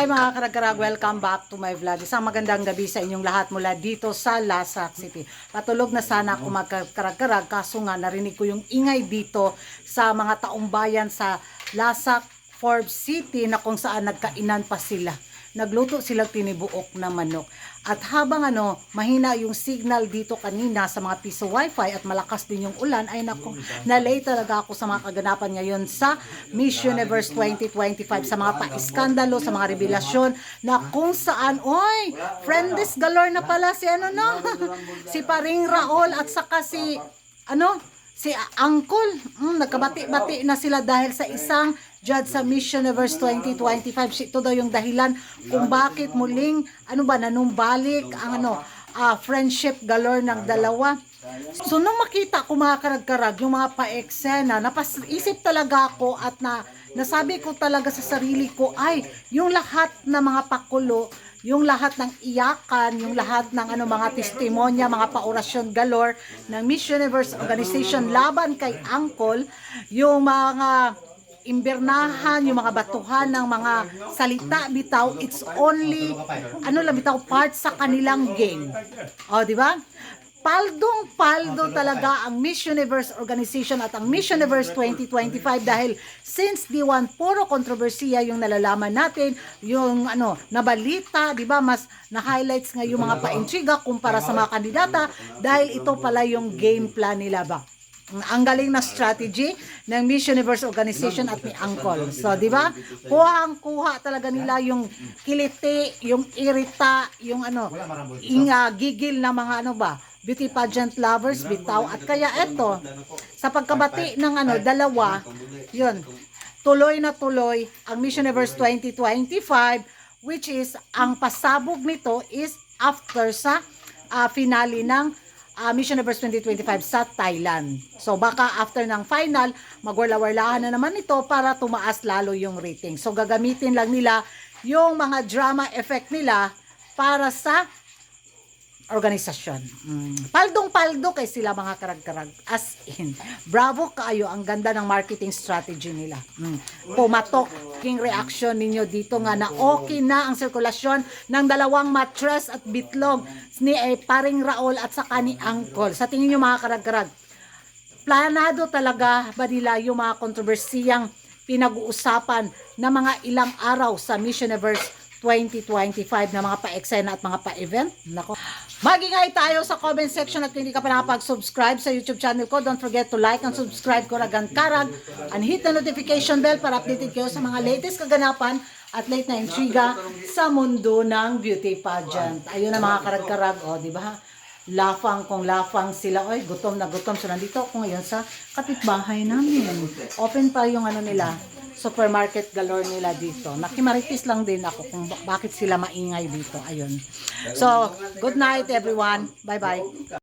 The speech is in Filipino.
Hi mga karag-karag, welcome back to my vlog. Isang magandang gabi sa inyong lahat mula dito sa Lasak City. Patulog na sana ako magkarag-karag kaso nga narinig ko yung ingay dito sa mga taong bayan sa Lasak, Forbes City na kung saan nagkainan pa sila. Nagluto sila tinibuok na manok. At habang mahina yung signal dito kanina sa mga piso wifi at malakas din yung ulan, ay naku, na-late talaga ako sa mga kaganapan ngayon sa Miss Universe 2025, sa mga pa-iskandalo, sa mga revelasyon na kung saan, oy, friendless galore na pala si si Paring Raul at saka si Uncle. Nagkabati-bati na sila dahil sa isang judge sa Miss Universe 2025. Ito daw yung dahilan kung bakit muling nanumbalik ang friendship galore ng dalawa. So nung makita ko mga karag-karag yung mga pa-eksena, napasisip talaga ako at nasabi ko talaga sa sarili ko, ay yung lahat ng mga pakulo, yung lahat ng iyakan, yung lahat ng mga testimonya, mga paorasyon galore ng Miss Universe organization laban kay Uncle, yung mga imbirnahan, yung mga batuhan ng mga salita bitaw, it's only part sa kanilang game. O, di ba? Paldong-paldo talaga ang Miss Universe organization at ang Miss Universe 2025 dahil since D1 puro kontrobersiya yung nalalaman natin, yung nabalita, di ba, mas na-highlights nga yung mga paintriga kumpara sa mga kandidata dahil ito pala yung game plan nila ba. Ang galing na strategy ng Miss Universe organization at ni Uncle. So, di ba? Kuha talaga nila yung kiliti, yung irita, yung gigil na mga beauty pageant lovers bitaw. At kaya eto, sa pagkabati ng dalawa, yun, tuloy na tuloy ang Miss Universe 2025, which is ang pasabog nito is after sa finale ng Miss Universe 2025 sa Thailand. So baka after ng final, magwarla-warlahan na naman ito para tumaas lalo yung rating. So gagamitin lang nila yung mga drama effect nila para sa organisasyon. Paldong-paldo kay sila mga karag-karag. As in, bravo kayo, ang ganda ng marketing strategy nila. Pumatok king reaction ninyo dito nga na okay na ang sirkulasyon ng dalawang mattress at bitlog ni Paring Raul at saka ni Uncle. Sa tingin nyo mga karag-karag, planado talaga ba nila yung mga kontrobersiyang pinag-uusapan na mga ilang araw sa Miss Universe 2025 na mga pa-eksena at mga pa-event? Nako. Mag-ingay tayo sa comment section at kung hindi ka pa nakapag-subscribe sa YouTube channel ko, don't forget to like and subscribe ko Karag and hit the notification bell para updated kayo sa mga latest kaganapan at late na intriga sa mundo ng beauty pageant. Ayun na mga karag-karag, di ba? Lafang kung lafang sila, oy, gutom na gutom. So nandito ako ngayon sa kapitbahay namin. Open pa yung nila, supermarket galore nila dito. Nakimaritis lang din ako kung bakit sila maingay dito. Ayun. So, good night everyone. Bye-bye.